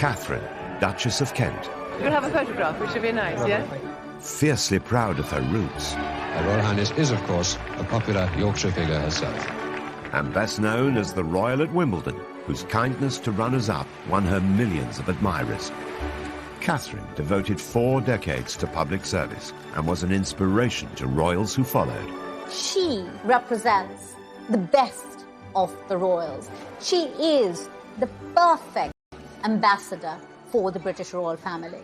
Katharine, Duchess of Kent. We'll have a photograph, which would be nice, yeah? Fiercely proud of her roots. Her Royal Highness is, of course, a popular Yorkshire figure herself. And best known as the Royal at Wimbledon, whose kindness to runners-up won her millions of admirers. Katharine devoted 4 decades to public service and was an inspiration to royals who followed. She represents the best of the royals. She is the perfect ambassador for the British royal family.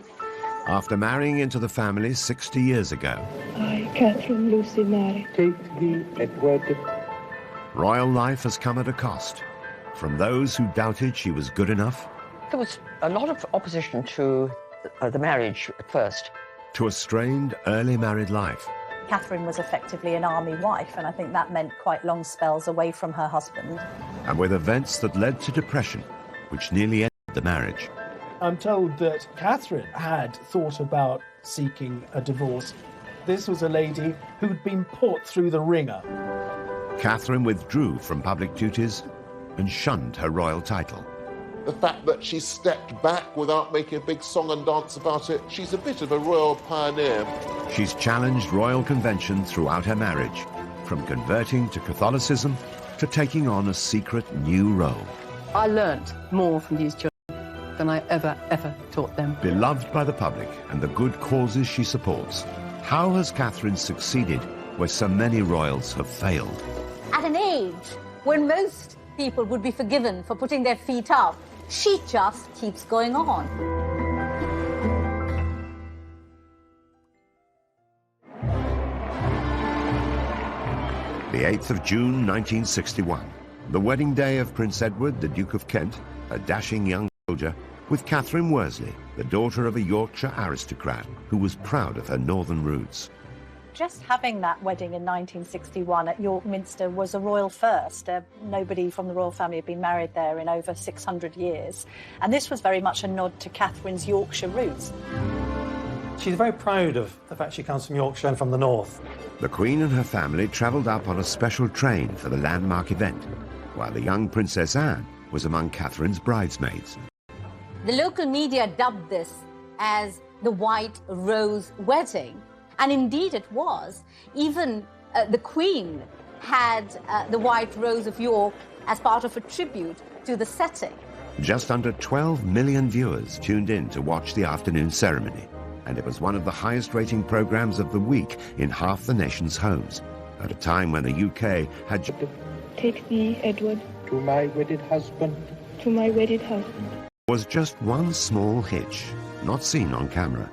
After marrying into the family 60 years ago, I, Catherine Lucy Mary, take thee, Edward. royal life has come at a cost. From those who doubted she was good enough, There was a lot of opposition to the marriage at first. to a strained early married life. Catherine was effectively an army wife, and I think that meant quite long spells away from her husband. And with events that led to depression, which nearly ended the marriage. I'm told that Catherine had thought about seeking a divorce. This was a lady who'd been put through the ringer. Catherine withdrew from public duties and shunned her royal title. The fact that she stepped back without making a big song and dance about it, she's a bit of a royal pioneer. She's challenged royal convention throughout her marriage, from converting to Catholicism to taking on a secret new role. I learnt more from these children than I ever taught them. Beloved by the public and the good causes she supports, how has Catherine succeeded where so many royals have failed? At an age when most people would be forgiven for putting their feet up, she just keeps going on. The 8th of June 1961, the wedding day of Prince Edward, the Duke of Kent, a dashing young soldier, with Catherine Worsley, the daughter of a Yorkshire aristocrat who was proud of her northern roots. Just having that wedding in 1961 at York Minster was a royal first. Nobody from the royal family had been married there in over 600 years. And this was very much a nod to Catherine's Yorkshire roots. She's very proud of the fact she comes from Yorkshire and from the north. The Queen and her family travelled up on a special train for the landmark event, while the young Princess Anne was among Catherine's bridesmaids. The local media dubbed this as the White Rose Wedding. And indeed it was. Even the Queen had the White Rose of York as part of a tribute to the setting. Just under 12 million viewers tuned in to watch the afternoon ceremony, and it was one of the highest-rating programmes of the week in half the nation's homes, at a time when the UK had... take thee, Edward, To my wedded husband. to my wedded husband. was just one small hitch, not seen on camera,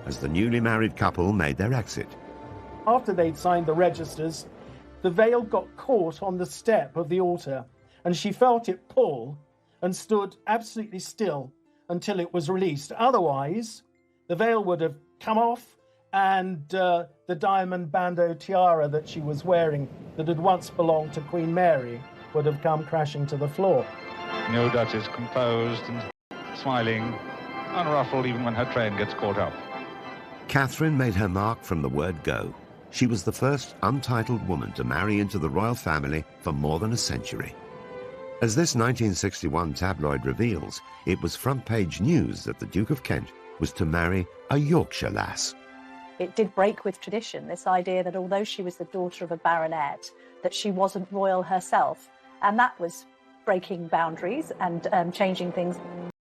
as the newly married couple made their exit. After they'd signed the registers, the veil got caught on the step of the altar, and she felt it pull and stood absolutely still until it was released. Otherwise, the veil would have come off, and the diamond bandeau tiara that she was wearing that had once belonged to Queen Mary would have come crashing to the floor. No Duchess, composed and smiling, unruffled even when her train gets caught up. Catherine made her mark from the word go. She was the first untitled woman to marry into the royal family for more than a century. As this 1961 tabloid reveals, it was front-page news that the Duke of Kent was to marry a Yorkshire lass. It did break with tradition, this idea that although she was the daughter of a baronet, that she wasn't royal herself. And that was breaking boundaries and changing things.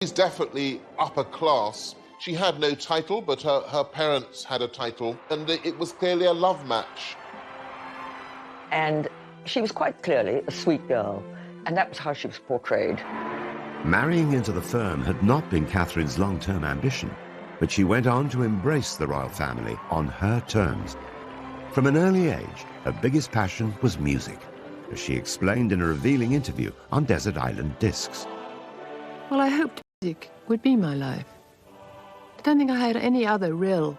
She's definitely upper class. She had no title, but her parents had a title, and it was clearly a love match. And she was quite clearly a sweet girl, and that was how she was portrayed. Marrying into the firm had not been Catherine's long-term ambition, but she went on to embrace the royal family on her terms. From an early age, her biggest passion was music, as she explained in a revealing interview on Desert Island Discs. Well, I hoped music would be my life. I don't think I had any other real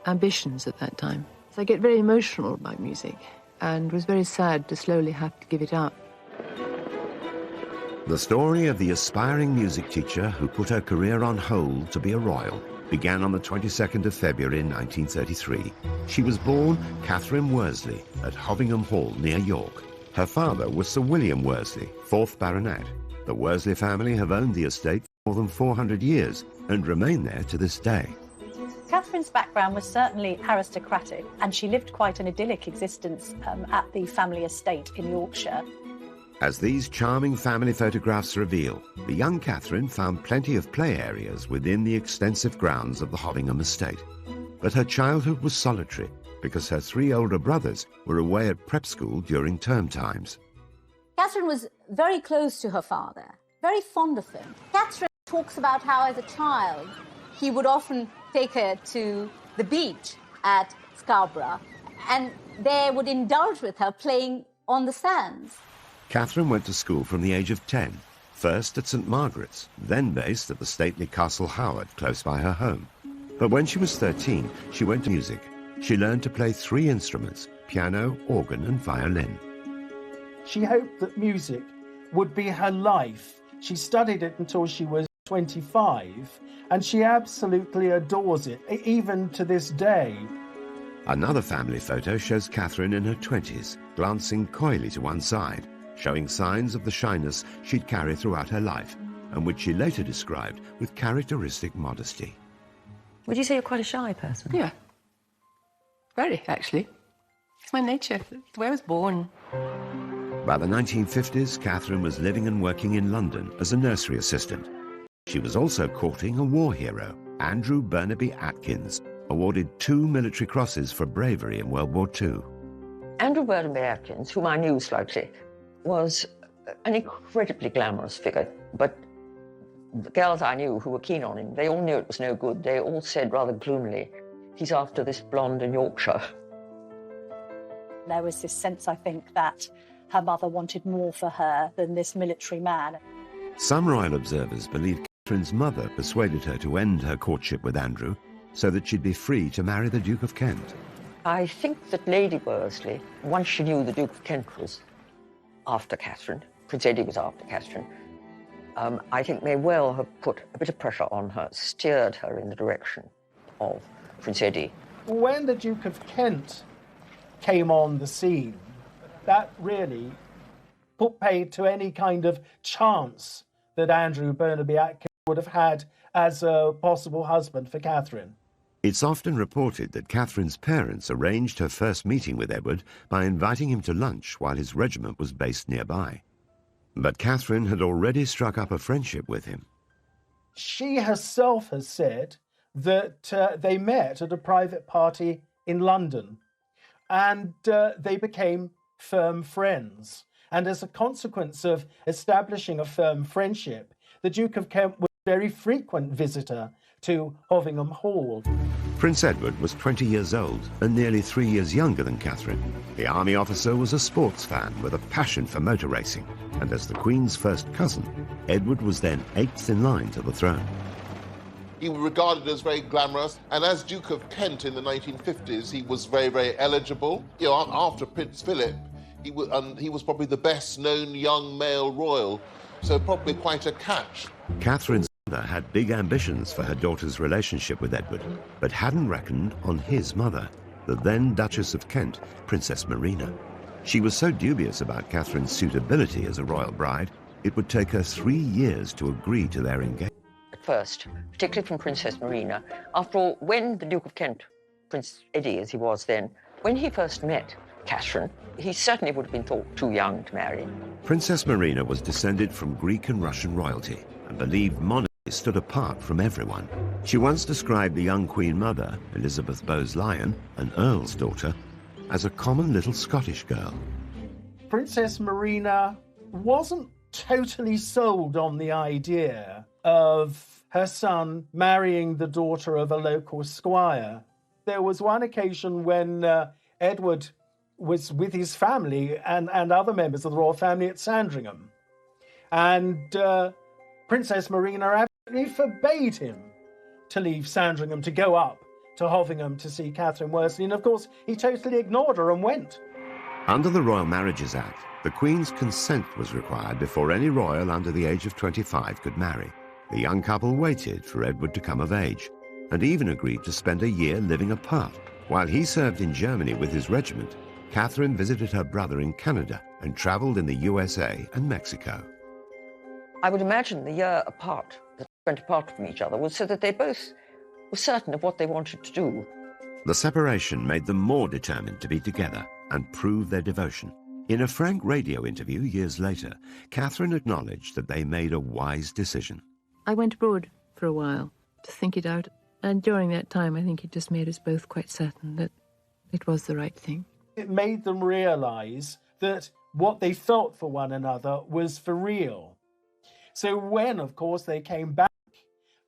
ambitions at that time. So I get very emotional about music and was very sad to slowly have to give it up. The story of the aspiring music teacher who put her career on hold to be a royal began on the 22nd of February in 1933. She was born Catherine Worsley at Hovingham Hall near York. Her father was Sir William Worsley, 4th Baronet. The Worsley family have owned the estate more than 400 years and remain there to this day. Catherine's background was certainly aristocratic, and she lived quite an idyllic existence at the family estate in Yorkshire. As these charming family photographs reveal, the young Catherine found plenty of play areas within the extensive grounds of the Hovingham estate. But her childhood was solitary because her 3 older brothers were away at prep school during term times. Catherine was very close to her father, very fond of him. Catherine talks about how, as a child, he would often take her to the beach at Scarborough, and they would indulge with her playing on the sands. Catherine went to school from the age of 10, first at St Margaret's, then based at the stately Castle Howard close by her home. But when she was 13, she went to music. She learned to play 3 instruments, piano, organ and violin. She hoped that music would be her life. She studied it until she was 25, and she absolutely adores it, even to this day. Another family photo shows Catherine in her 20s, glancing coyly to one side, showing signs of the shyness she'd carried throughout her life, and which she later described with characteristic modesty. Would you say you're quite a shy person? Yeah. Very, actually. It's my nature. It's the way I was born. By the 1950s, Catherine was living and working in London as a nursery assistant. She was also courting a war hero, Andrew Burnaby Atkins, awarded 2 military crosses for bravery in World War II. Andrew Burnaby Atkins, whom I knew slightly, was an incredibly glamorous figure, but the girls I knew who were keen on him, they all knew it was no good. They all said rather gloomily, he's after this blonde in Yorkshire. There was this sense, I think, that her mother wanted more for her than this military man. Some royal observers believe Catherine's mother persuaded her to end her courtship with Andrew so that she'd be free to marry the Duke of Kent. I think that Lady Worsley, once she knew the Duke of Kent was after Catherine, Prince Eddie was after Catherine, I think may well have put a bit of pressure on her, steered her in the direction of Prince Eddie. When the Duke of Kent came on the scene, that really put paid to any kind of chance that Andrew Burnaby Atkins would have had as a possible husband for Catherine. It's often reported that Catherine's parents arranged her first meeting with Edward by inviting him to lunch while his regiment was based nearby. But Catherine had already struck up a friendship with him. She herself has said that they met at a private party in London, and they became firm friends. And as a consequence of establishing a firm friendship, the Duke of Kent was a very frequent visitor to Hovingham Hall. Prince Edward was 20 years old and nearly 3 years younger than Catherine. The army officer was a sports fan with a passion for motor racing, and as the Queen's first cousin, Edward was then 8th in line to the throne. He was regarded as very glamorous, and as Duke of Kent in the 1950s, he was very, very eligible. You know, after Prince Philip, he was probably the best-known young male royal, so probably quite a catch. Catherine's mother had big ambitions for her daughter's relationship with Edward, but hadn't reckoned on his mother, the then Duchess of Kent, Princess Marina. She was so dubious about Catherine's suitability as a royal bride, it would take her 3 years to agree to their engagement. At first, particularly from Princess Marina, after all, when the Duke of Kent, Prince Eddie as he was then, when he first met Catherine, he certainly would have been thought too young to marry. Princess Marina was descended from Greek and Russian royalty and believed monarchy stood apart from everyone. She once described the young Queen Mother, Elizabeth Bowes-Lyon, an Earl's daughter, as a common little Scottish girl. Princess Marina wasn't totally sold on the idea of her son marrying the daughter of a local squire. There was one occasion when Edward was with his family and other members of the royal family at Sandringham. And Princess Marina absolutely forbade him to leave Sandringham to go up to Hovingham to see Catherine Worsley. And of course, he totally ignored her and went. Under the Royal Marriages Act, the Queen's consent was required before any royal under the age of 25 could marry. The young couple waited for Edward to come of age and even agreed to spend a year living apart. While he served in Germany with his regiment, Catherine visited her brother in Canada and travelled in the USA and Mexico. I would imagine the year apart that went apart from each other was so that they both were certain of what they wanted to do. The separation made them more determined to be together and prove their devotion. In a frank radio interview years later, Katharine acknowledged that they made a wise decision. I went abroad for a while to think it out, and during that time I think it just made us both quite certain that it was the right thing. It made them realise that what they felt for one another was for real. So when, of course, they came back,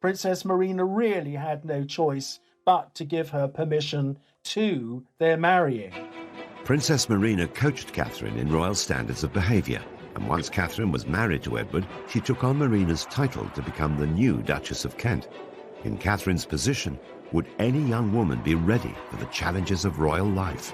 Princess Marina really had no choice but to give her permission to their marrying. Princess Marina coached Katharine in royal standards of behaviour, and once Katharine was married to Edward, she took on Marina's title to become the new Duchess of Kent. In Katharine's position, would any young woman be ready for the challenges of royal life?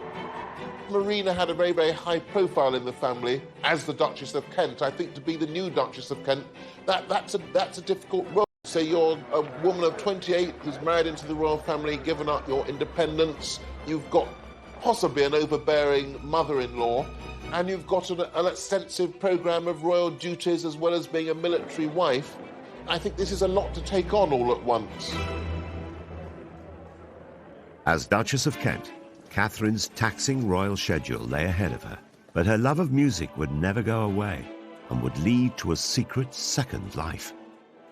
Marina had a very, very high profile in the family as the Duchess of Kent. I think to be the new Duchess of Kent, that's a difficult role. So you're a woman of 28 who's married into the royal family, given up your independence. You've got possibly an overbearing mother-in-law, and you've got an extensive programme of royal duties as well as being a military wife. I think this is a lot to take on all at once. As Duchess of Kent, Katharine's taxing royal schedule lay ahead of her, but her love of music would never go away and would lead to a secret second life.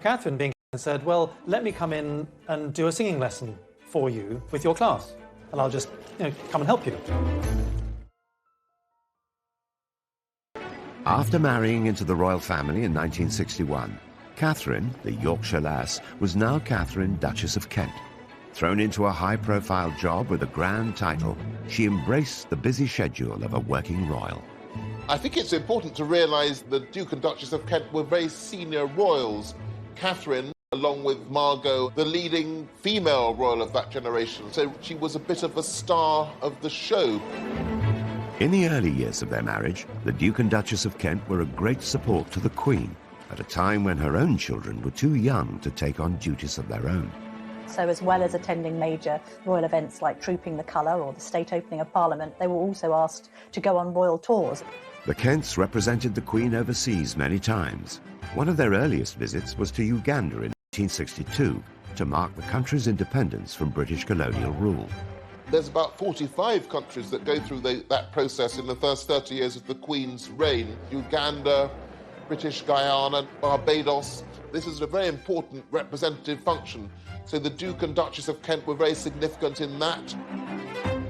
Katharine, being said, well, let me come in and do a singing lesson for you with your class, and I'll just, come and help you. After marrying into the royal family in 1961, Katharine, the Yorkshire lass, was now Katharine, Duchess of Kent. Thrown into a high-profile job with a grand title, she embraced the busy schedule of a working royal. I think it's important to realise the Duke and Duchess of Kent were very senior royals. Katharine, along with Margot, the leading female royal of that generation, so she was a bit of a star of the show. In the early years of their marriage, the Duke and Duchess of Kent were a great support to the Queen, at a time when her own children were too young to take on duties of their own. So as well as attending major royal events like Trooping the Colour or the state opening of Parliament, they were also asked to go on royal tours. The Kents represented the Queen overseas many times. One of their earliest visits was to Uganda in 1962 to mark the country's independence from British colonial rule. There's about 45 countries that go through that process in the first 30 years of the Queen's reign. Uganda, British Guyana, Barbados. This is a very important representative function. So the Duke and Duchess of Kent were very significant in that.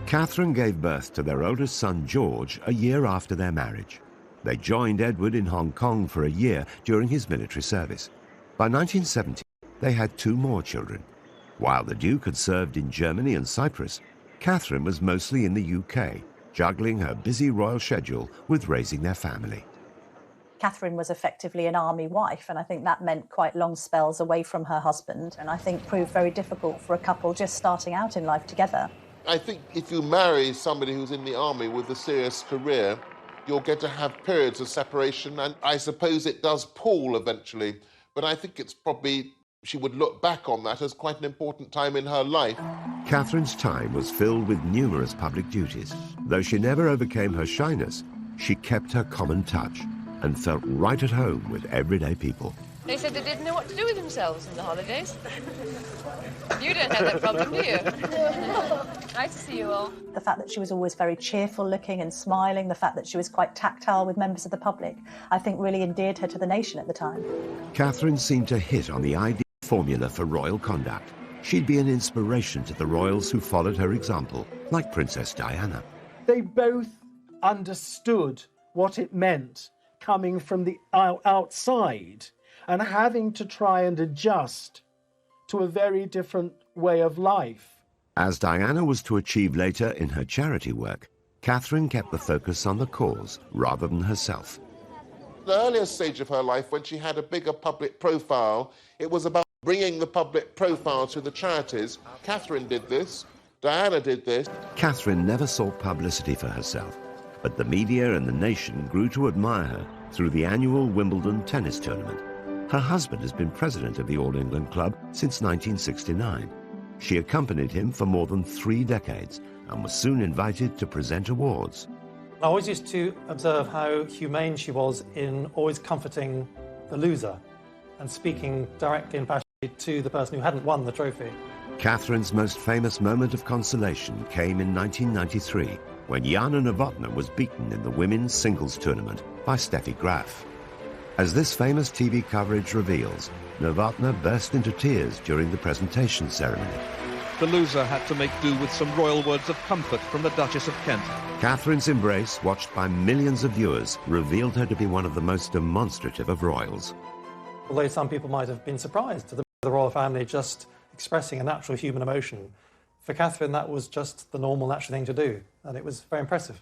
Katharine gave birth to their oldest son, George, a year after their marriage. They joined Edward in Hong Kong for a year during his military service. By 1970, they had 2 more children. While the Duke had served in Germany and Cyprus, Katharine was mostly in the UK, juggling her busy royal schedule with raising their family. Katharine was effectively an army wife, and I think that meant quite long spells away from her husband, and I think proved very difficult for a couple just starting out in life together. I think if you marry somebody who's in the army with a serious career, you'll get to have periods of separation, and I suppose it does pall eventually, but I think it's probably, she would look back on that as quite an important time in her life. Katharine's time was filled with numerous public duties. Though she never overcame her shyness, she kept her common touch and felt right at home with everyday people. They said they didn't know what to do with themselves in the holidays. You don't have that problem, do you? Nice to see you all. The fact that she was always very cheerful looking and smiling, the fact that she was quite tactile with members of the public, I think really endeared her to the nation at the time. Katharine seemed to hit on the ideal formula for royal conduct. She'd be an inspiration to the royals who followed her example, like Princess Diana. They both understood what it meant coming from the outside and having to try and adjust to a very different way of life. As Diana was to achieve later in her charity work, Katharine kept the focus on the cause rather than herself. The earlier stage of her life, when she had a bigger public profile, it was about bringing the public profile to the charities. Katharine did this, Diana did this. Katharine never sought publicity for herself, but the media and the nation grew to admire her through the annual Wimbledon tennis tournament. Her husband has been president of the All England Club since 1969. She accompanied him for more than 3 decades and was soon invited to present awards. I always used to observe how humane she was in always comforting the loser. and speaking directly and passionately to the person who hadn't won the trophy. Catherine's most famous moment of consolation came in 1993, when Jana Novotná was beaten in the women's singles tournament by Steffi Graf. As this famous TV coverage reveals, Novotná burst into tears during the presentation ceremony. The loser had to make do with some royal words of comfort from the Duchess of Kent. Catherine's embrace, watched by millions of viewers, revealed her to be one of the most demonstrative of royals. Although some people might have been surprised to the royal family just expressing a natural human emotion, for Catherine that was just the normal, natural thing to do, and it was very impressive.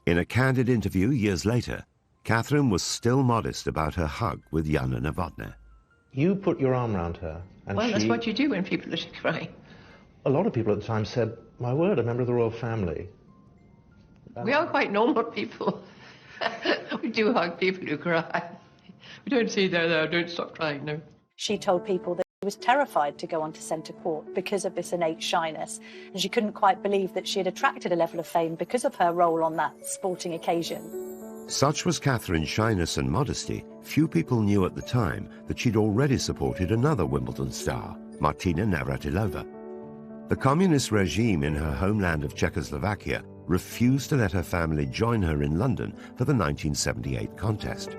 In a candid interview years later, Catherine was still modest about her hug with Jana Novotná. You put your arm around her, and well, that's what you do when people are crying. A lot of people at the time said, my word, a member of the royal family. We are quite normal people. We do hug people who cry. We don't say, there, don't stop crying, no. She told people that she was terrified to go onto centre court because of this innate shyness, and she couldn't quite believe that she had attracted a level of fame because of her role on that sporting occasion. Such was Catherine's shyness and modesty, few people knew at the time that she'd already supported another Wimbledon star, Martina Navratilova. The communist regime in her homeland of Czechoslovakia refused to let her family join her in London for the 1978 contest.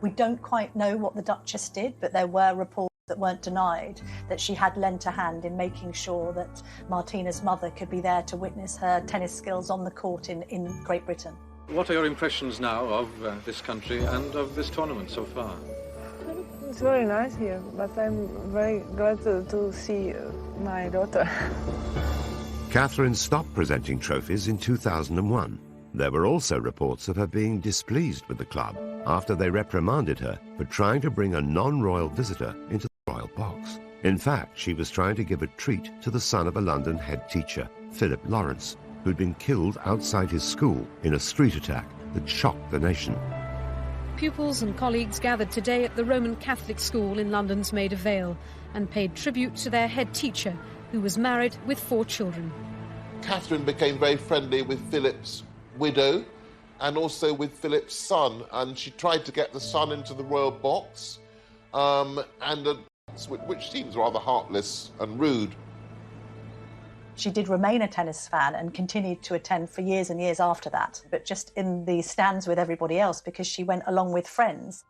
We don't quite know what the Duchess did, but there were reports that weren't denied that she had lent a hand in making sure that Martina's mother could be there to witness her tennis skills on the court in Great Britain. What are your impressions now of this country and of this tournament so far? It's very nice here, but I'm very glad to see my daughter. Catherine stopped presenting trophies in 2001. There were also reports of her being displeased with the club after they reprimanded her for trying to bring a non-royal visitor into the royal box. In fact, she was trying to give a treat to the son of a London head teacher, Philip Lawrence, who'd been killed outside his school in a street attack that shocked the nation. Pupils and colleagues gathered today at the Roman Catholic school in London's Maida Vale and paid tribute to their head teacher, who was married with 4 children. Catherine became very friendly with Philip's widow and also with Philip's son, and she tried to get the son into the royal box, which seems rather heartless and rude. She did remain a tennis fan and continued to attend for years and years after that, but just in the stands with everybody else because she went along with friends.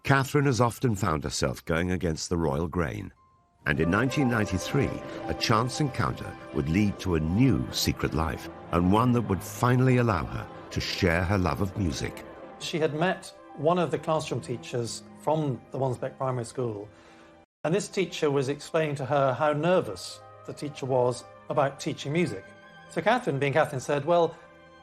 Catherine has often found herself going against the royal grain. And in 1993, a chance encounter would lead to a new secret life, and one that would finally allow her to share her love of music. She had met one of the classroom teachers from the Wansbeck Primary School, and this teacher was explaining to her how nervous the teacher was about teaching music. So Catherine, being Catherine, said, well,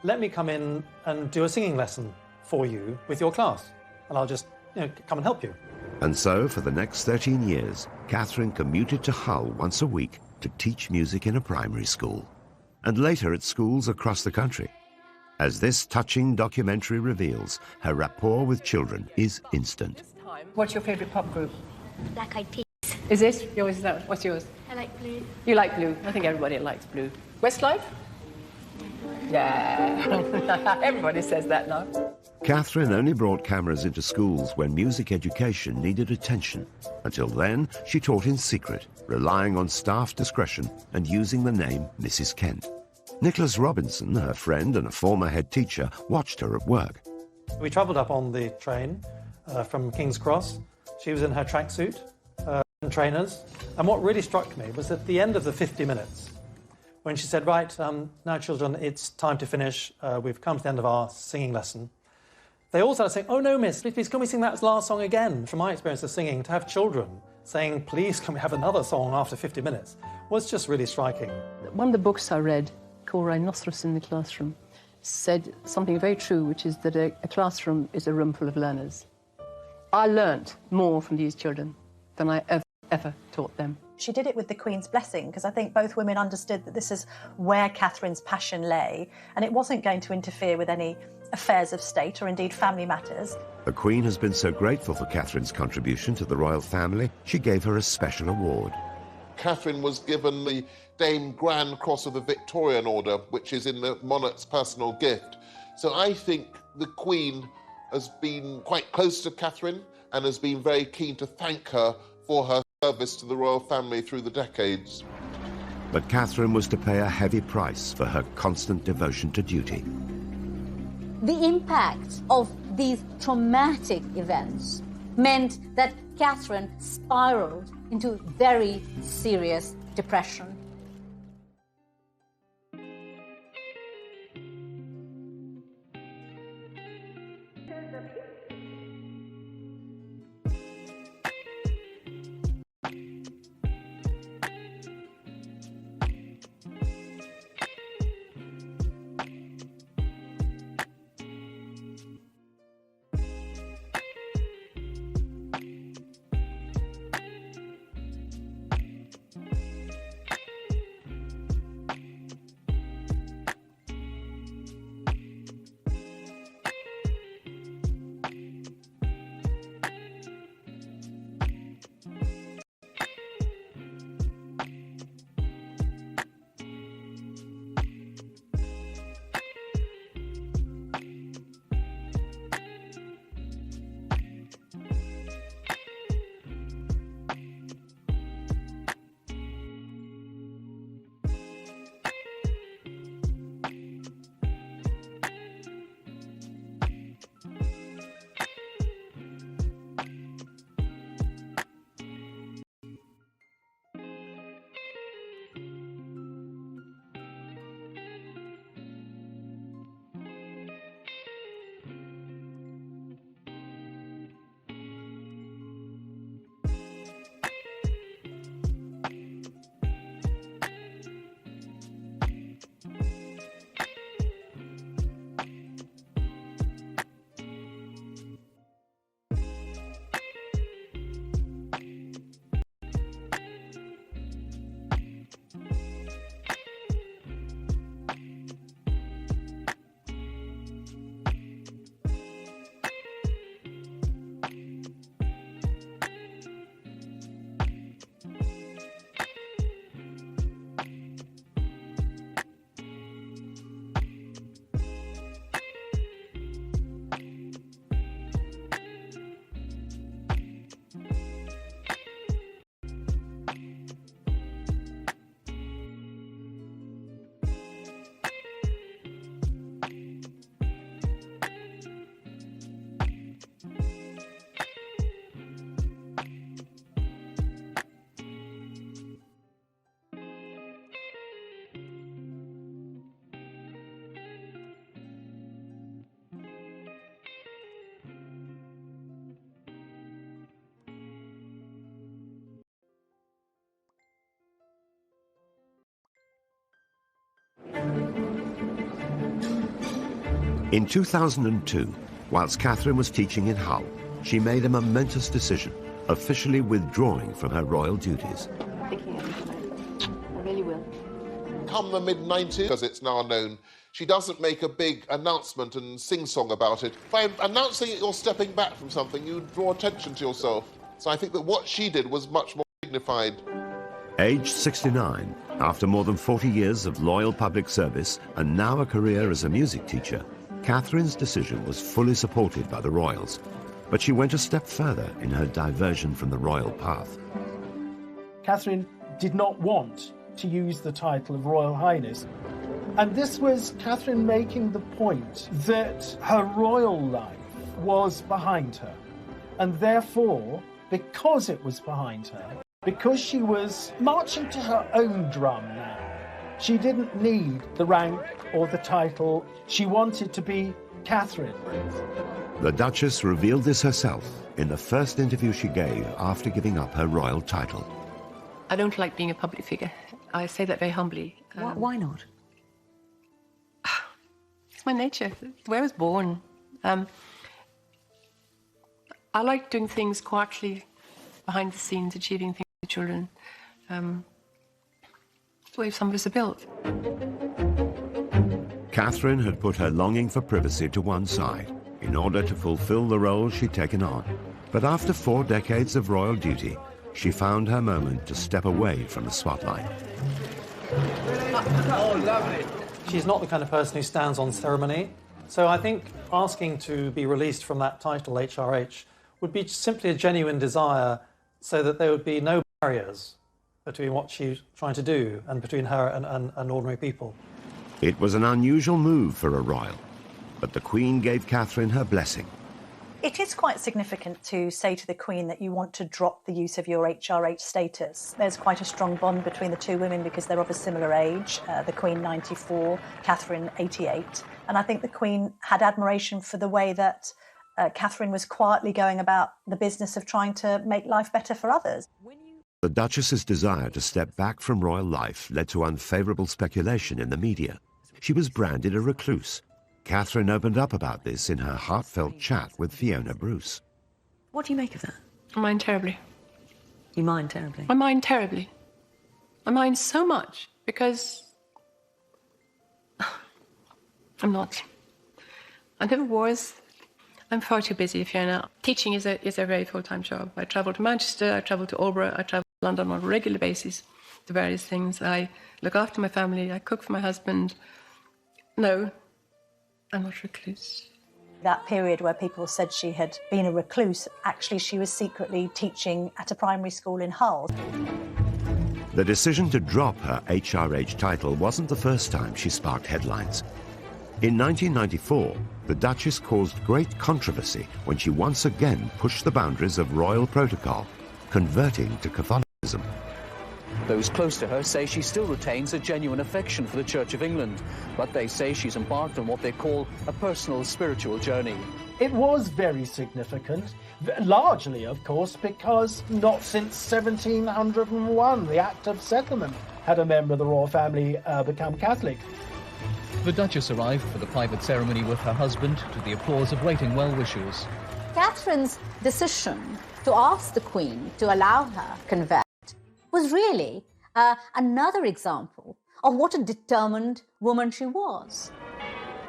let me come in and do a singing lesson for you with your class, and I'll just come and help you. And so, for the next 13 years, Catherine commuted to Hull once a week to teach music in a primary school, and later at schools across the country. As this touching documentary reveals, her rapport with children is instant. What's your favourite pop group? Black Eyed Peas. Is it? Yours is that? What's yours? I like Blue. You like Blue? I think everybody likes Blue. Westlife? Yeah. Everybody says that now. Catherine only brought cameras into schools when music education needed attention. Until then, she taught in secret, relying on staff discretion and using the name Mrs. Kent. Nicholas Robinson, her friend and a former head teacher, watched her at work. We travelled up on the train from King's Cross. She was in her tracksuit and trainers. And what really struck me was at the end of the 50 minutes, when she said, right, now children, it's time to finish. We've come to the end of our singing lesson. They all started saying, oh no, miss, please can we sing that last song again? From my experience of singing, to have children saying, please can we have another song after 50 minutes, was just really striking. One of the books I read, called Rhinoceros in the Classroom, said something very true, which is that a classroom is a room full of learners. I learnt more from these children than I ever taught them. She did it with the Queen's blessing, because I think both women understood that this is where Catherine's passion lay, and it wasn't going to interfere with any affairs of state or indeed family matters. The Queen has been so grateful for Catherine's contribution to the royal family, she gave her a special award. Catherine was given the Dame Grand Cross of the Victorian Order, which is in the monarch's personal gift. So I think the Queen has been quite close to Catherine, and has been very keen to thank her for her service to the royal family through the decades. But Catherine was to pay a heavy price for her constant devotion to duty. The impact of these traumatic events meant that Catherine spiraled into very serious depression. In 2002, whilst Catherine was teaching in Hull, she made a momentous decision, officially withdrawing from her royal duties. Thinking of it, I really will. Come the mid-90s, as it's now known, she doesn't make a big announcement and sing-song about it. By announcing that you're stepping back from something, you draw attention to yourself. So I think that what she did was much more dignified. Aged 69, after more than 40 years of loyal public service and now a career as a music teacher, Catherine's decision was fully supported by the royals. But she went a step further in her diversion from the royal path. Catherine did not want to use the title of Royal Highness. And this was Catherine making the point that her royal life was behind her. And therefore, because it was behind her, because she was marching to her own drum now, she didn't need the rank or the title. She wanted to be Catherine. The Duchess revealed this herself in the first interview she gave after giving up her royal title. I don't like being a public figure. I say that very humbly. Why not? It's my nature. It's the way I was born. I like doing things quietly, behind the scenes, achieving things for children. It's the way some of us are built. Catherine had put her longing for privacy to one side in order to fulfill the role she'd taken on. But after 4 decades of royal duty, she found her moment to step away from the spotlight. Oh, lovely. She's not the kind of person who stands on ceremony. So I think asking to be released from that title, HRH, would be simply a genuine desire so that there would be no barriers between what she's trying to do and between her and ordinary people. It was an unusual move for a royal, but the Queen gave Catherine her blessing. It is quite significant to say to the Queen that you want to drop the use of your HRH status. There's quite a strong bond between the two women because they're of a similar age, the Queen 94, Catherine 88. And I think the Queen had admiration for the way that Catherine was quietly going about the business of trying to make life better for others. The Duchess's desire to step back from royal life led to unfavourable speculation in the media. She was branded a recluse. Catherine opened up about this in her heartfelt chat with Fiona Bruce. What do you make of that? I mind terribly. You mind terribly? I mind terribly. I mind so much because I'm not. I never was. I'm far too busy, Fiona. Teaching is a very full-time job. I travel to Manchester, I travel to Albury, I travel to London on a regular basis to various things. I look after my family, I cook for my husband. No, I'm not a recluse. That period where people said she had been a recluse, actually she was secretly teaching at a primary school in Hull. The decision to drop her HRH title wasn't the first time she sparked headlines. In 1994, the Duchess caused great controversy when she once again pushed the boundaries of royal protocol, converting to Catholicism. Those close to her say she still retains a genuine affection for the Church of England, but they say she's embarked on what they call a personal spiritual journey. It was very significant, largely, of course, because not since 1701, the Act of Settlement, had a member of the royal family become Catholic. The Duchess arrived for the private ceremony with her husband to the applause of waiting well-wishers. Catherine's decision to ask the Queen to allow her convert was really another example of what a determined woman she was.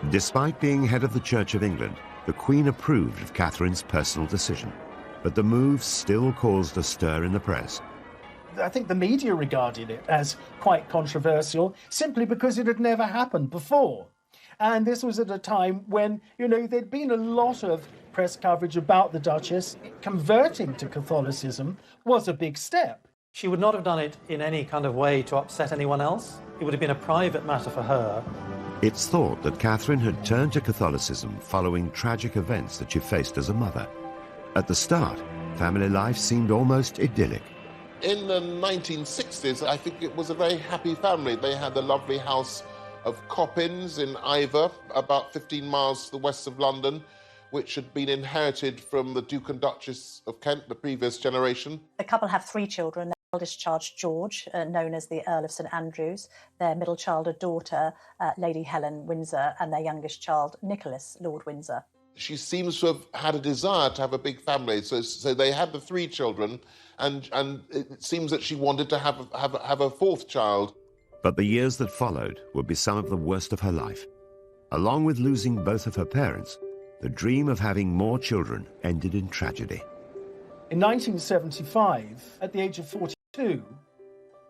Despite being head of the Church of England, the Queen approved of Catherine's personal decision, but the move still caused a stir in the press. I think the media regarded it as quite controversial simply because it had never happened before. And this was at a time when, there'd been a lot of press coverage about the Duchess. Converting to Catholicism was a big step. She would not have done it in any kind of way to upset anyone else. It would have been a private matter for her. It's thought that Catherine had turned to Catholicism following tragic events that she faced as a mother. At the start, family life seemed almost idyllic. In the 1960s, I think it was a very happy family. They had the lovely house of Coppins in Iver, about 15 miles to the west of London, which had been inherited from the Duke and Duchess of Kent, the previous generation. The couple have 3 children. Their eldest child, George, known as the Earl of St Andrews, their middle child, a daughter, Lady Helen Windsor, and their youngest child, Nicholas, Lord Windsor. She seems to have had a desire to have a big family, so they had the 3 children, and it seems that she wanted to have a 4th child. But the years that followed would be some of the worst of her life. Along with losing both of her parents, the dream of having more children ended in tragedy. In 1975, at the age of 42,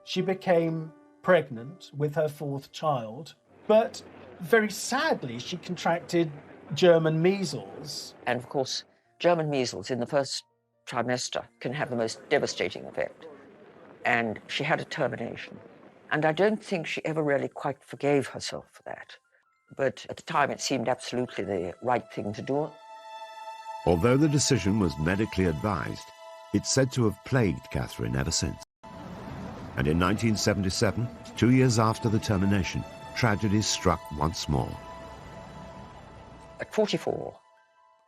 she became pregnant with her 4th child, but very sadly she contracted German measles. And of course, German measles in the first trimester can have the most devastating effect. And she had a termination. And I don't think she ever really quite forgave herself for that. But at the time, it seemed absolutely the right thing to do. Although the decision was medically advised, it's said to have plagued Catherine ever since. And in 1977, 2 years after the termination, tragedy struck once more. At 44,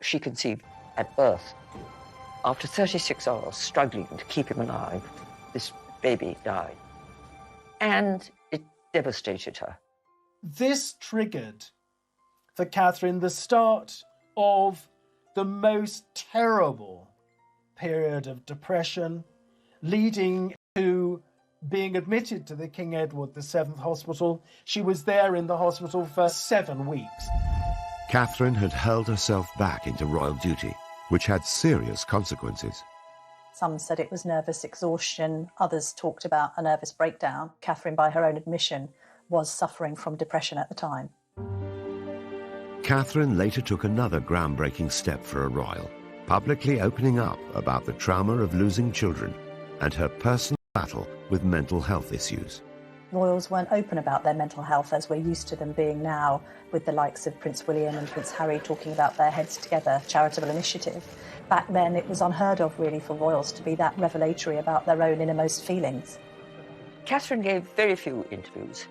she conceived at birth. After 36 hours struggling to keep him alive, this baby died. And it devastated her. This triggered for Catherine the start of the most terrible period of depression, leading to being admitted to the King Edward VII Hospital. She was there in the hospital for 7 weeks. Catherine had hurled herself back into royal duty, which had serious consequences. Some said it was nervous exhaustion. Others talked about a nervous breakdown. Catherine, by her own admission, was suffering from depression at the time. Catherine later took another groundbreaking step for a royal. publicly opening up about the trauma of losing children and her personal battle with mental health issues. Royals weren't open about their mental health as we're used to them being now, with the likes of Prince William and Prince Harry talking about their Heads Together charitable initiative. Back then it was unheard of really for royals to be that revelatory about their own innermost feelings. Catherine gave very few interviews,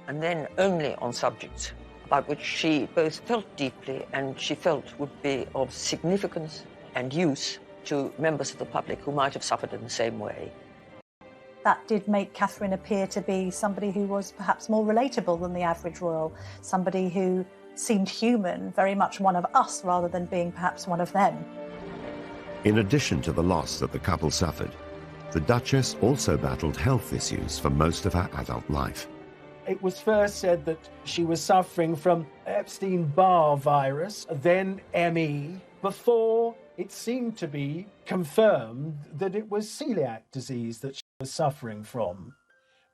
and then only on subjects about which she both felt deeply and she felt would be of significance and use to members of the public who might have suffered in the same way. That did make Catherine appear to be somebody who was perhaps more relatable than the average royal, somebody who seemed human, very much one of us rather than being perhaps one of them. In addition to the loss that the couple suffered, the Duchess also battled health issues for most of her adult life. It was first said that she was suffering from Epstein-Barr virus, then ME, before it seemed to be confirmed that it was celiac disease that she was suffering from.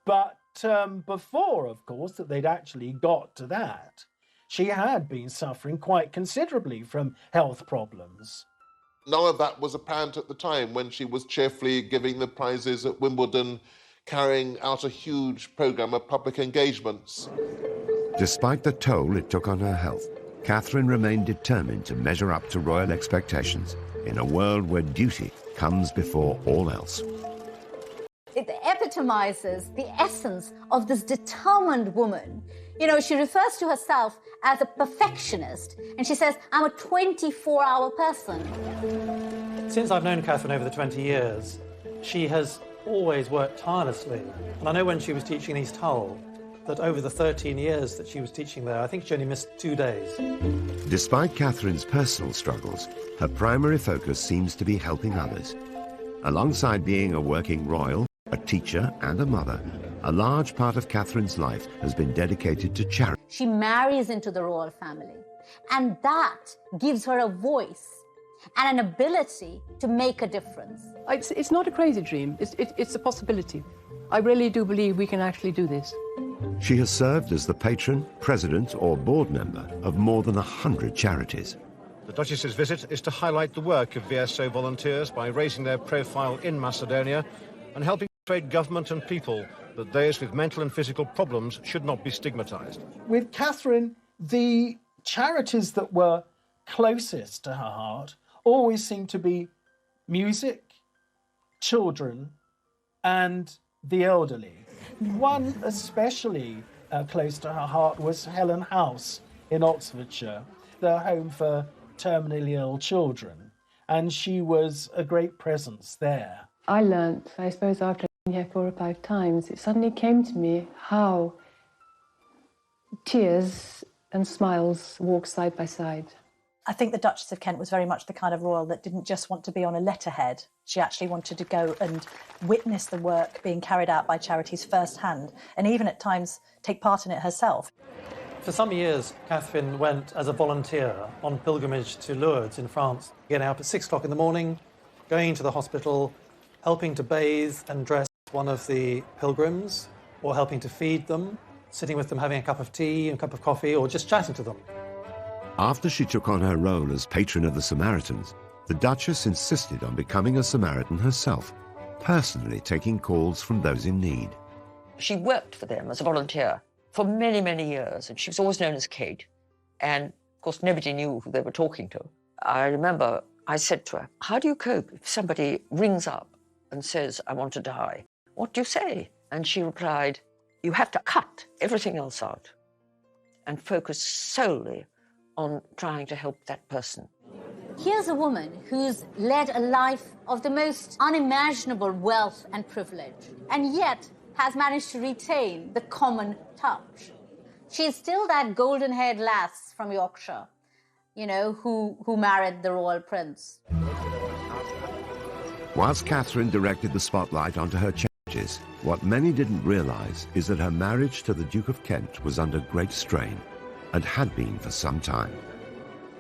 But before, of course, that they'd actually got to that, she had been suffering quite considerably from health problems. None of that was apparent at the time when she was cheerfully giving the prizes at Wimbledon, carrying out a huge programme of public engagements. Despite the toll it took on her health, Catherine remained determined to measure up to royal expectations in a world where duty comes before all else. It epitomizes the essence of this determined woman. You know, she refers to herself as a perfectionist, and she says, I'm a 24-hour person. Since I've known Catherine over the 20 years, she has always worked tirelessly. And I know when she was teaching in East Hull, that over the 13 years that she was teaching there, I think she only missed 2 days. Despite Catherine's personal struggles, her primary focus seems to be helping others. Alongside being a working royal, a teacher and a mother, a large part of Catherine's life has been dedicated to charity. She marries into the royal family, and that gives her a voice and an ability to make a difference. It's not a crazy dream. It's a possibility. I really do believe we can actually do this. She has served as the patron, president or board member of more than 100 charities. The Duchess's visit is to highlight the work of VSO volunteers by raising their profile in Macedonia and helping persuade government and people that those with mental and physical problems should not be stigmatized. With Catherine, the charities that were closest to her heart always seemed to be music, children, and the elderly. One especially close to her heart was Helen House in Oxfordshire, their home for terminally ill children, and she was a great presence there. I learnt, I suppose, after being here 4 or 5 times, it suddenly came to me how tears and smiles walk side by side. I think the Duchess of Kent was very much the kind of royal that didn't just want to be on a letterhead. She actually wanted to go and witness the work being carried out by charities firsthand, and even at times take part in it herself. For some years, Catherine went as a volunteer on pilgrimage to Lourdes in France, getting up at 6 o'clock in the morning, going to the hospital, helping to bathe and dress one of the pilgrims, or helping to feed them, sitting with them having a cup of tea and a cup of coffee, or just chatting to them. After she took on her role as patron of the Samaritans, the Duchess insisted on becoming a Samaritan herself, personally taking calls from those in need. She worked for them as a volunteer for many, many years, and she was always known as Kate. And, of course, nobody knew who they were talking to. I remember I said to her, how do you cope if somebody rings up and says, I want to die? What do you say? And she replied, you have to cut everything else out and focus solely on trying to help that person. Here's a woman who's led a life of the most unimaginable wealth and privilege, and yet has managed to retain the common touch. She's still that golden-haired lass from Yorkshire, you know, who married the royal prince. Whilst Catherine directed the spotlight onto her charities, what many didn't realise is that her marriage to the Duke of Kent was under great strain, and had been for some time.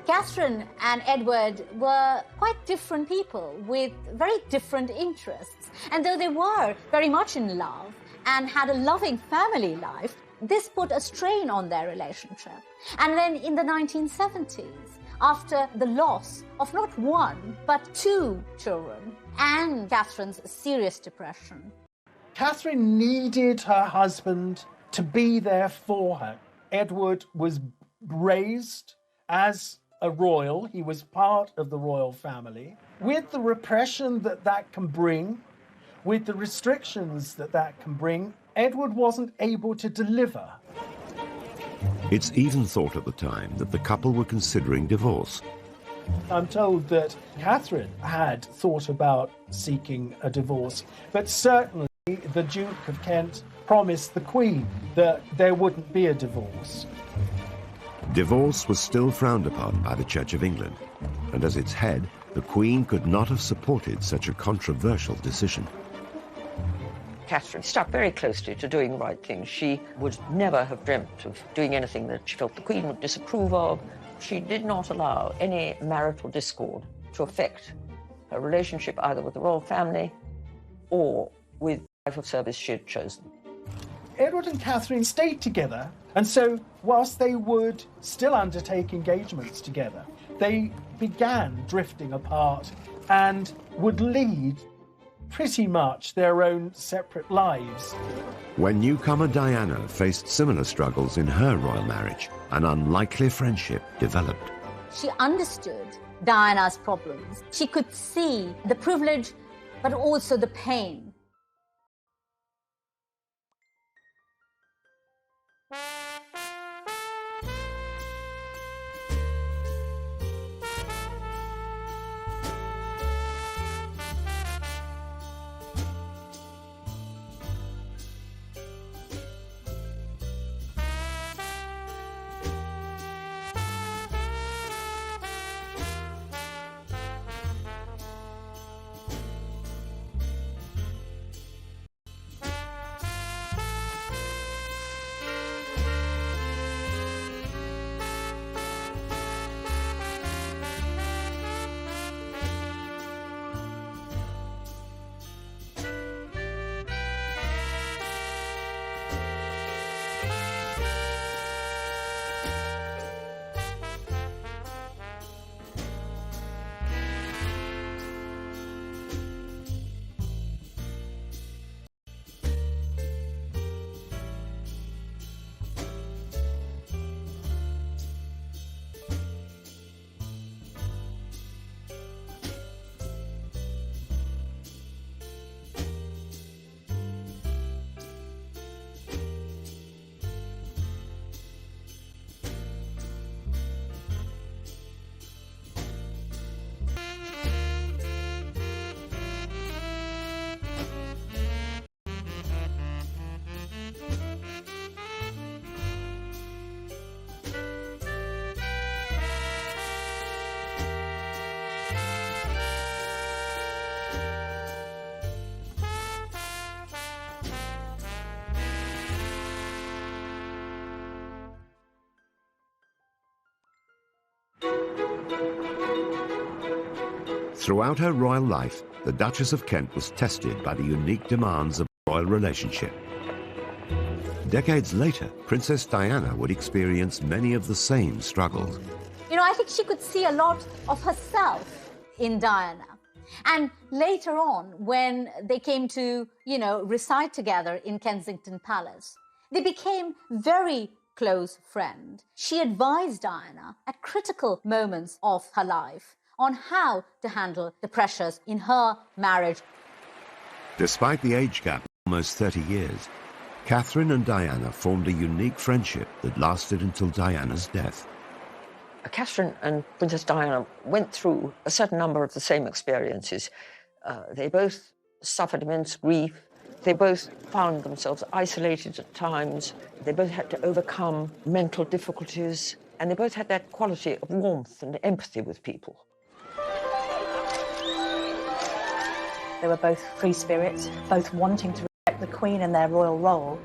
Catherine and Edward were quite different people with very different interests. And though they were very much in love and had a loving family life, this put a strain on their relationship. And then in the 1970s, after the loss of not one, but two children, and Catherine's serious depression. Catherine needed her husband to be there for her. Edward was raised as a royal. He was part of the royal family. With the repression that can bring, with the restrictions that can bring, Edward wasn't able to deliver. It's even thought at the time that the couple were considering divorce. I'm told that Catherine had thought about seeking a divorce, but certainly the Duke of Kent promised the Queen that there wouldn't be a divorce. Divorce was still frowned upon by the Church of England, and as its head, the Queen could not have supported such a controversial decision. Catherine stuck very closely to doing the right thing. She would never have dreamt of doing anything that she felt the Queen would disapprove of. She did not allow any marital discord to affect her relationship either with the royal family or with the life of service she had chosen. Edward and Catherine stayed together, and so whilst they would still undertake engagements together, they began drifting apart and would lead pretty much their own separate lives. When newcomer Diana faced similar struggles in her royal marriage, an unlikely friendship developed. She understood Diana's problems. She could see the privilege, but also the pain. Throughout her royal life, the Duchess of Kent was tested by the unique demands of a royal relationship. Decades later, Princess Diana would experience many of the same struggles. You know, I think she could see a lot of herself in Diana. And later on, when they came to, reside together in Kensington Palace, they became very close friends. She advised Diana at critical moments of her life on how to handle the pressures in her marriage. Despite the age gap of almost 30 years, Catherine and Diana formed a unique friendship that lasted until Diana's death. Catherine and Princess Diana went through a certain number of the same experiences. They both suffered immense grief. They both found themselves isolated at times. They both had to overcome mental difficulties, and they both had that quality of warmth and empathy with people. They were both free spirits, both wanting to respect the Queen in their royal role,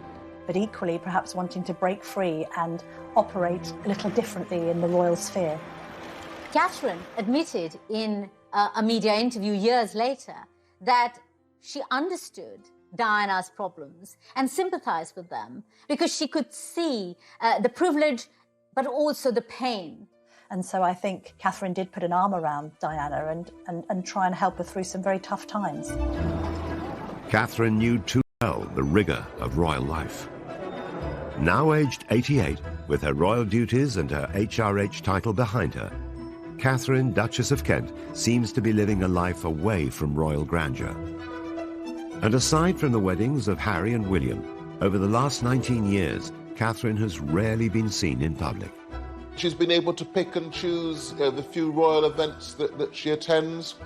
but equally perhaps wanting to break free and operate a little differently in the royal sphere. Catherine admitted in a media interview years later that she understood Diana's problems and sympathized with them because she could see the privilege but also the pain. And so I think Catherine did put an arm around Diana and try and help her through some very tough times. Catherine knew too well the rigour of royal life. Now aged 88, with her royal duties and her HRH title behind her, Katharine, Duchess of Kent, seems to be living a life away from royal grandeur. And aside from the weddings of Harry and William, over the last 19 years, Katharine has rarely been seen in public. She's been able to pick and choose the few royal events that she attends,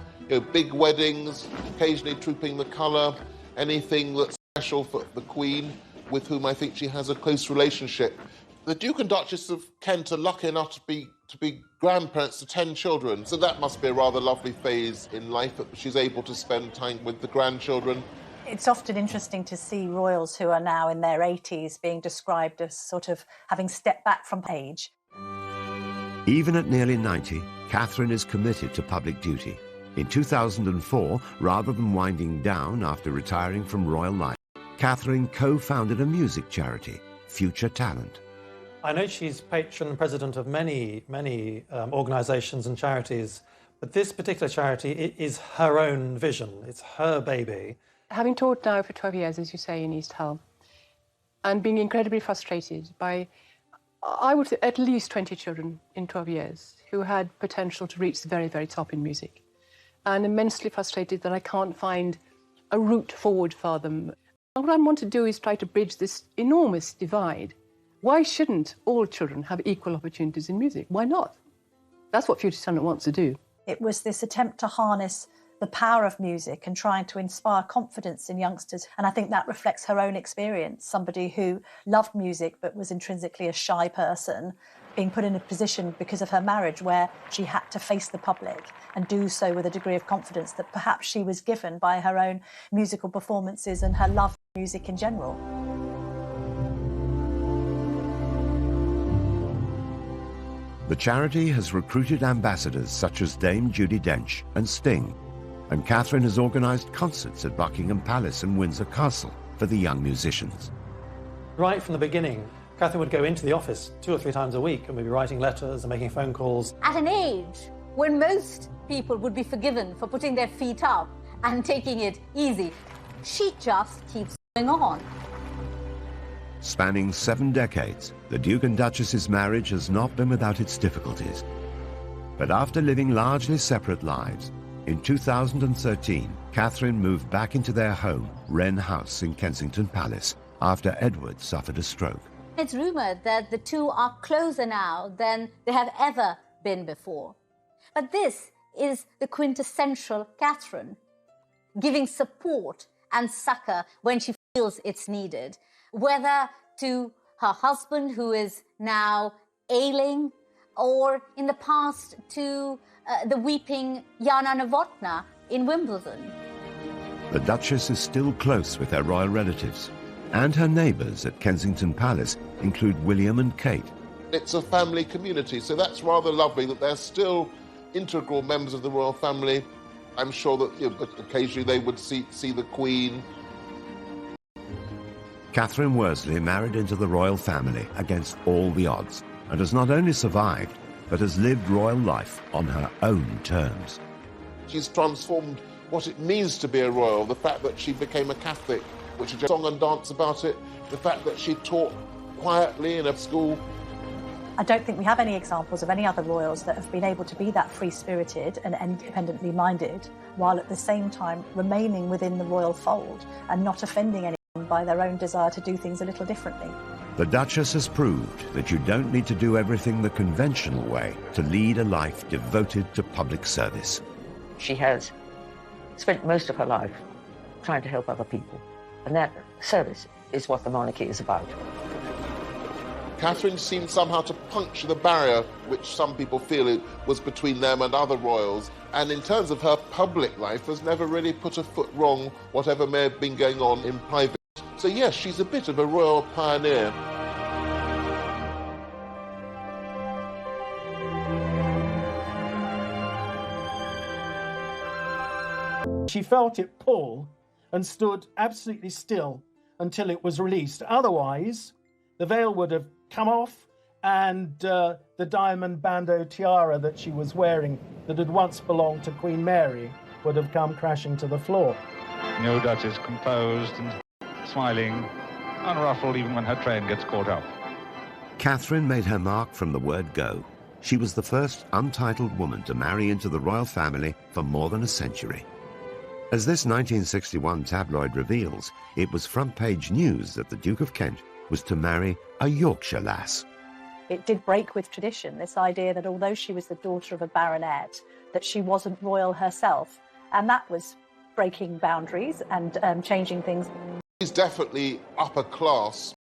big weddings, occasionally trooping the colour, anything that's special for the Queen, with whom I think she has a close relationship. The Duke and Duchess of Kent are lucky enough to be grandparents to 10 children, so that must be a rather lovely phase in life that she's able to spend time with the grandchildren. It's often interesting to see royals who are now in their 80s being described as sort of having stepped back from age. Even at nearly 90, Katharine is committed to public duty. In 2004, rather than winding down after retiring from royal life, Katharine co-founded a music charity, Future Talent. I know she's patron and president of many organisations and charities, but this particular charity is her own vision. It's her baby. Having taught now for 12 years, as you say, in East Hull, and being incredibly frustrated by, I would say, at least 20 children in 12 years who had potential to reach the very, very top in music, and immensely frustrated that I can't find a route forward for them. What I want to do is try to bridge this enormous divide. Why shouldn't all children have equal opportunities in music? Why not? That's what Future Talent wants to do. It was this attempt to harness the power of music and trying to inspire confidence in youngsters. And I think that reflects her own experience, somebody who loved music but was intrinsically a shy person, being put in a position because of her marriage where she had to face the public and do so with a degree of confidence that perhaps she was given by her own musical performances and her love for music in general. The charity has recruited ambassadors such as Dame Judi Dench and Sting, and Katharine has organised concerts at Buckingham Palace and Windsor Castle for the young musicians. Right from the beginning, Katharine would go into the office 2 or 3 times a week and we'd be writing letters and making phone calls. At an age when most people would be forgiven for putting their feet up and taking it easy, she just keeps going on. Spanning 7 decades, the Duke and Duchess's marriage has not been without its difficulties. But after living largely separate lives, in 2013, Katharine moved back into their home, Wren House in Kensington Palace, after Edward suffered a stroke. It's rumoured that the two are closer now than they have ever been before. But this is the quintessential Catherine, giving support and succour when she feels it's needed, whether to her husband, who is now ailing, or in the past to the weeping Jana Novotná in Wimbledon. The Duchess is still close with her royal relatives, and her neighbours at Kensington Palace include William and Kate. It's a family community, so that's rather lovely that they're still integral members of the royal family. I'm sure that occasionally they would see the Queen. Catherine Worsley married into the royal family against all the odds, and has not only survived, but has lived royal life on her own terms. She's transformed what it means to be a royal, the fact that she became a Catholic, which is a song and dance about it, the fact that she taught quietly in a school. I don't think we have any examples of any other royals that have been able to be that free-spirited and independently minded, while at the same time remaining within the royal fold and not offending anyone by their own desire to do things a little differently. The Duchess has proved that you don't need to do everything the conventional way to lead a life devoted to public service. She has spent most of her life trying to help other people, and that service is what the monarchy is about. Catherine seemed somehow to puncture the barrier which some people feel it was between them and other royals, and in terms of her public life has never really put a foot wrong, whatever may have been going on in private. So yes, she's a bit of a royal pioneer. She felt it pull and stood absolutely still until it was released. Otherwise, the veil would have come off and the diamond bandeau tiara that she was wearing that had once belonged to Queen Mary would have come crashing to the floor. No Duchess, composed and smiling, unruffled even when her train gets caught up. Katharine made her mark from the word go. She was the first untitled woman to marry into the royal family for more than a century. As this 1961 tabloid reveals, it was front-page news that the Duke of Kent was to marry a Yorkshire lass. It did break with tradition, this idea that although she was the daughter of a baronet, that she wasn't royal herself. And that was breaking boundaries and changing things. She's definitely upper class.